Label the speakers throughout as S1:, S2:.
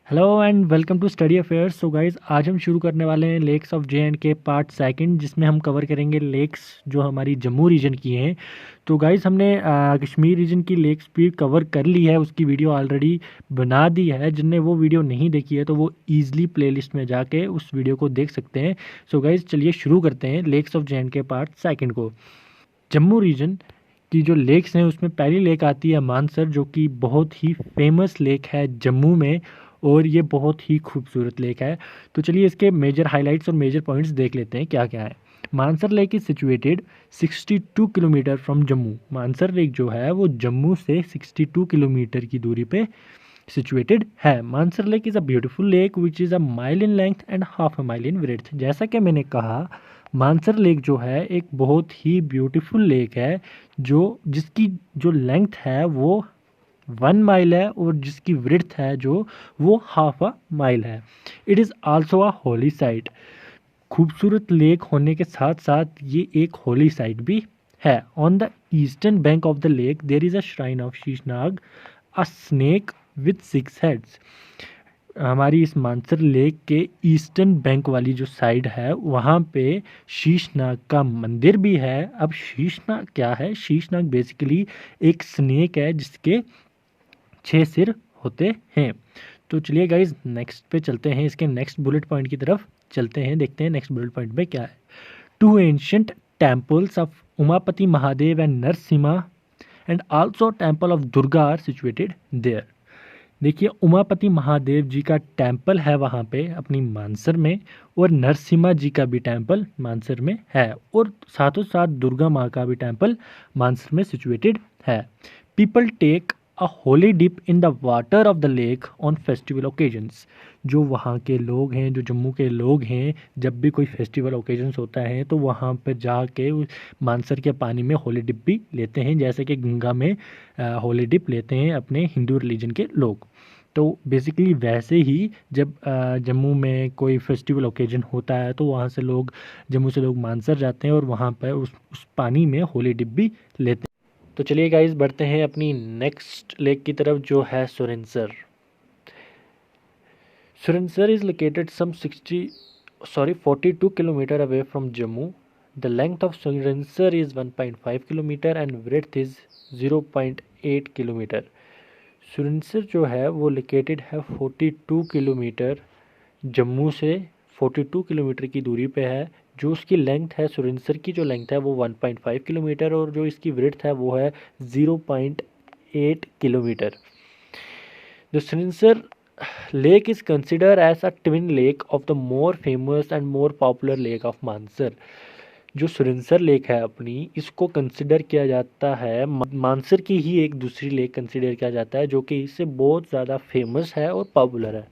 S1: Hello and welcome to study affairs. So guys आज हम शुरू करने वाले हैं lakes of J and K part second, जिसमें हम कवर करेंगे लेक्स जो हमारी जम्मू रीजन की हैं। तो गाइज हमने कश्मीर रीजन की लेक्स भी कवर कर ली है, उसकी वीडियो ऑलरेडी बना दी है। जिनने वो वीडियो नहीं देखी है तो वो ईजिली प्लेलिस्ट में जाके उस वीडियो को देख सकते हैं। सो गाइज चलिए शुरू करते हैं lakes of J and K part second को। जम्मू रीजन की जो लेक्स हैं उसमें पहली लेक आती है मानसर, जो कि बहुत ही फेमस लेक है जम्मू में और ये बहुत ही खूबसूरत लेक है। तो चलिए इसके मेजर हाइलाइट्स और मेजर पॉइंट्स देख लेते हैं क्या क्या है। Mansar lake is situated 62 kilometre from Jammu. Mansar lake जो है वो जम्मू से 62 किलोमीटर की दूरी पे सिचुएटेड है। Mansar lake is a beautiful lake which is a mile in length and half a mile in width. जैसा कि मैंने कहा, मानसर लेक जो है एक बहुत ही ब्यूटीफुल लेक है जो जिसकी जो लेंथ है वो 1 माइल है और जिसकी विड्थ है जो वो हाफ अ माइल है। It is also a Holi site. खूबसूरत लेक होने के साथ साथ ये एक होली साइट भी है। On the eastern bank of the lake there is a shrine of Sheshnag, a snake with 6 heads. हमारी इस मानसर लेक के ईस्टर्न बैंक वाली जो साइड है वहाँ पे शीशनाग का मंदिर भी है। अब शीशनाग क्या है? शीशनाग बेसिकली एक स्नेक है जिसके 6 सिर होते हैं। तो चलिए गाइज नेक्स्ट पे चलते हैं, इसके नेक्स्ट बुलेट पॉइंट की तरफ चलते हैं, देखते हैं नेक्स्ट बुलेट पॉइंट में क्या है। 2 ancient temples of Umapati Mahadev and Narasimha and also temple of Durga are situated there. देखिए उमापति महादेव जी का टेम्पल है वहाँ पे अपनी मानसर में, और नरसिम्हा जी का भी टेम्पल मानसर में है, और साथों साथ दुर्गा माँ का भी टेम्पल मानसर में सिचुएटेड है। People take a holy dip in the water of the lake on festival occasions. जो वहाँ के लोग हैं, जो जम्मू के लोग हैं, जब भी कोई फेस्टिवल ओकेजन्स होता है तो वहाँ पर जाके मानसर के पानी में होली डिप भी लेते हैं, जैसे कि गंगा में होली डिप लेते हैं अपने हिंदू रिलीजन के लोग। तो बेसिकली वैसे ही जब जम्मू में कोई फेस्टिवल ओकेजन होता है तो वहाँ से लोग, जम्मू से लोग मानसर जाते हैं और वहाँ पर उस पानी में होली डिप भी लेते हैं। तो चलिए गाइस बढ़ते हैं अपनी नेक्स्ट लेक की तरफ जो है Surinsar. Surinsar is located some 42 kilometre away from Jammu. The length of Surinsar is 1.5 kilometre and breadth is 0.8 kilometre. Surinsar जो है वो लोकेटेड है 42 किलोमीटर जम्मू से, 42 किलोमीटर की दूरी पे है। जो उसकी लेंथ है, सुरिनसर की जो लेंथ है वो 1.5 किलोमीटर और जो इसकी विड्थ है वो है 0.8 kilometre. The Surinsar lake is consider as a twin lake of the more famous and more popular lake of Mansar. जो सुरिनसर लेक है अपनी, इसको कंसिडर किया जाता है, मानसर की ही एक दूसरी लेक कंसिडर किया जाता है जो कि इससे बहुत ज़्यादा फेमस है और पॉपुलर है।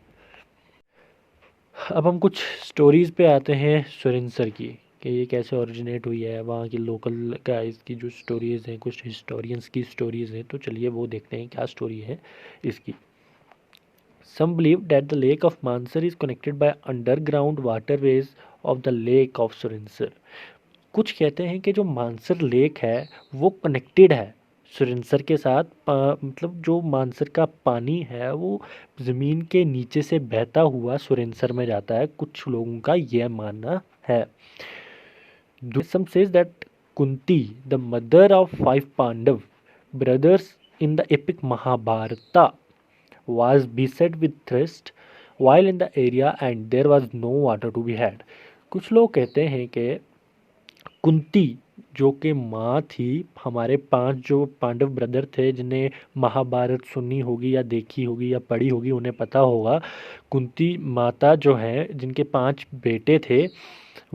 S1: अब हम कुछ स्टोरीज़ पे आते हैं सुरिनसर की, कि ये कैसे ओरिजिनेट हुई है, वहाँ की लोकल गाइस की जो स्टोरीज़ हैं, कुछ हिस्टोरियंस की स्टोरीज़ हैं। तो चलिए वो देखते हैं क्या स्टोरी है इसकी। Some believe that the lake of Mansar is connected by underground waterways of the lake of Surinsar. कुछ कहते हैं कि जो मानसर लेक है वो कनेक्टेड है सुरिनसर के साथ। मतलब जो मानसर का पानी है वो ज़मीन के नीचे से बहता हुआ सुरिनसर में जाता है, कुछ लोगों का यह मानना है। Some says that Kunti, the mother of 5 Pandav brothers in the epic Mahabharata, was beset with thirst while in the area and there was no water to be had। कुछ लोग कहते हैं कि कुंती जो कि माँ थी, हमारे 5 जो पांडव ब्रदर थे जिन्हें महाभारत सुनी होगी या देखी होगी या पढ़ी होगी उन्हें पता होगा, कुंती माता जो है जिनके 5 बेटे थे,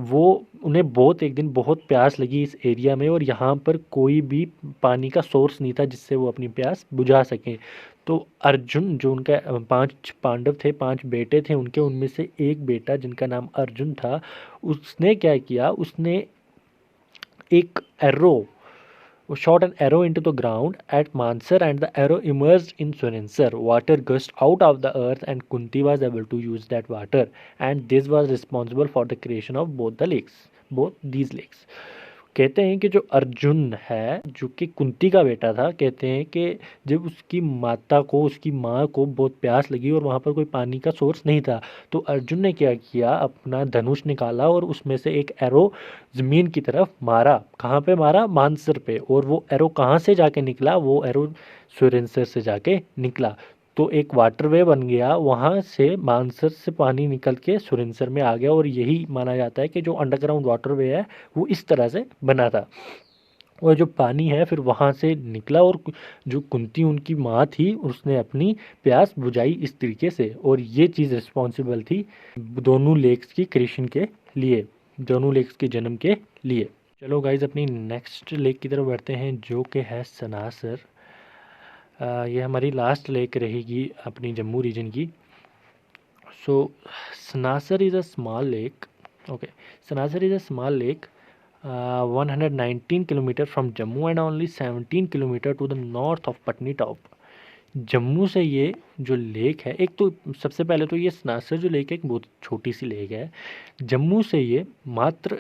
S1: वो उन्हें बहुत एक दिन बहुत प्यास लगी इस एरिया में और यहाँ पर कोई भी पानी का सोर्स नहीं था जिससे वो अपनी प्यास बुझा सकें। तो अर्जुन जो उनका 5 पांडव थे, 5 बेटे थे उनके, उनमें से एक बेटा जिनका नाम अर्जुन था, उसने क्या किया, उसने एक arrow shot an arrow into the ground at Mansar and the arrow emerged in Surinsar. Water gushed out of the earth and Kunti was able to use that water, and this was responsible for the creation of both these lakes. कहते हैं कि जो अर्जुन है, जो कि कुंती का बेटा था, कहते हैं कि जब उसकी माँ को बहुत प्यास लगी और वहाँ पर कोई पानी का सोर्स नहीं था, तो अर्जुन ने क्या किया, अपना धनुष निकाला और उसमें से एक एरो ज़मीन की तरफ मारा। कहाँ पे मारा? मानसर पे। और वो एरो कहाँ से जाके निकला? वो एरो सुरेंसर से जाके निकला। तो एक वाटरवे बन गया, वहाँ से मानसर से पानी निकल के सुरेंसर में आ गया। और यही माना जाता है कि जो अंडरग्राउंड वाटरवे है वो इस तरह से बना था। और जो पानी है फिर वहाँ से निकला, और जो कुंती उनकी माँ थी उसने अपनी प्यास बुझाई इस तरीके से। और ये चीज़ रिस्पॉन्सिबल थी दोनों लेक्स की क्रिएशन के लिए, दोनों लेक्स के जन्म के लिए। चलो गाइज अपनी नेक्स्ट लेक की तरफ बढ़ते हैं, जो कि है सनासर। ये हमारी लास्ट लेक रहेगी अपनी जम्मू रीजन की। So Sanasar is a small lake. Okay, Sanasar is a small lake 119 kilometre from Jammu and only 17 kilometre to the north of Patnitop. Jammu से ये जो लेक है, एक तो सबसे पहले तो ये सनासर जो लेक है एक बहुत छोटी सी लेक है। जम्मू से ये मात्र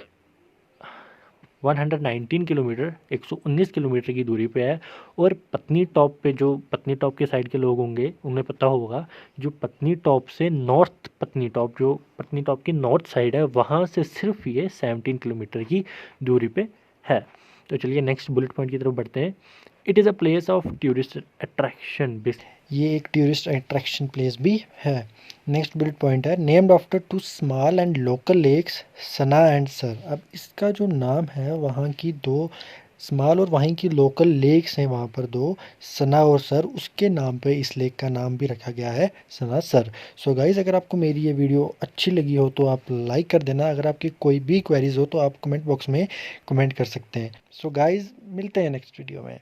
S1: 119 किलोमीटर, 119 किलोमीटर की दूरी पे है। और पत्नी टॉप पे, जो पत्नी टॉप के साइड के लोग होंगे उन्हें पता होगा, जो पत्नी टॉप से नॉर्थ पत्नी टॉप, जो पत्नी टॉप की नॉर्थ साइड है, वहाँ से सिर्फ ये 17 किलोमीटर की दूरी पे है। तो चलिए नेक्स्ट बुलेट पॉइंट की तरफ बढ़ते हैं। It is a place of tourist attraction.
S2: ये एक टूरिस्ट अट्रैक्शन प्लेस भी है। नेक्स्ट बुलेट पॉइंट है named after two small and local lakes Sana and Sar. अब इसका जो नाम है, वहाँ की दो स्मॉल और वहीं की लोकल लेक्स हैं वहाँ पर दो, सना और सर, उसके नाम पे इस लेक का नाम भी रखा गया है सना सर। सो गाइज़, अगर आपको मेरी ये वीडियो अच्छी लगी हो तो आप लाइक कर देना। अगर आपकी कोई भी क्वेरीज हो तो आप कमेंट बॉक्स में कमेंट कर सकते हैं। सो गाइज़, मिलते हैं नेक्स्ट वीडियो में।